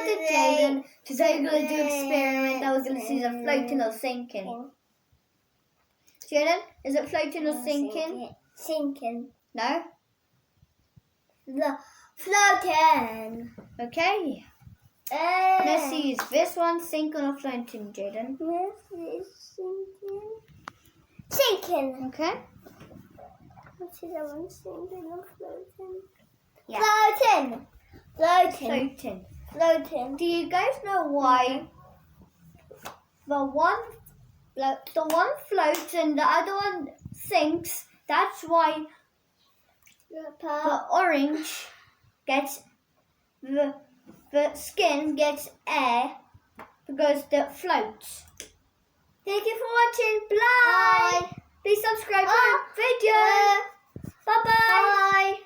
to Jaden. Today we're going to do an experiment that we're going to see is it floating or sinking. Jaden, is it floating or sinking? Sinking. No? Floating. Okay. Let's see, is this one sinking or floating, Jaden? This is sinking. Sinking. Okay. What's the other one? Sinking or floating? Yeah. Floating. Floating. Floating. Do you guys know why the one floats and the other one sinks? That's why the orange gets the skin gets air because it floats. Thank you for watching. Bye. Please subscribe to the video. Bye bye.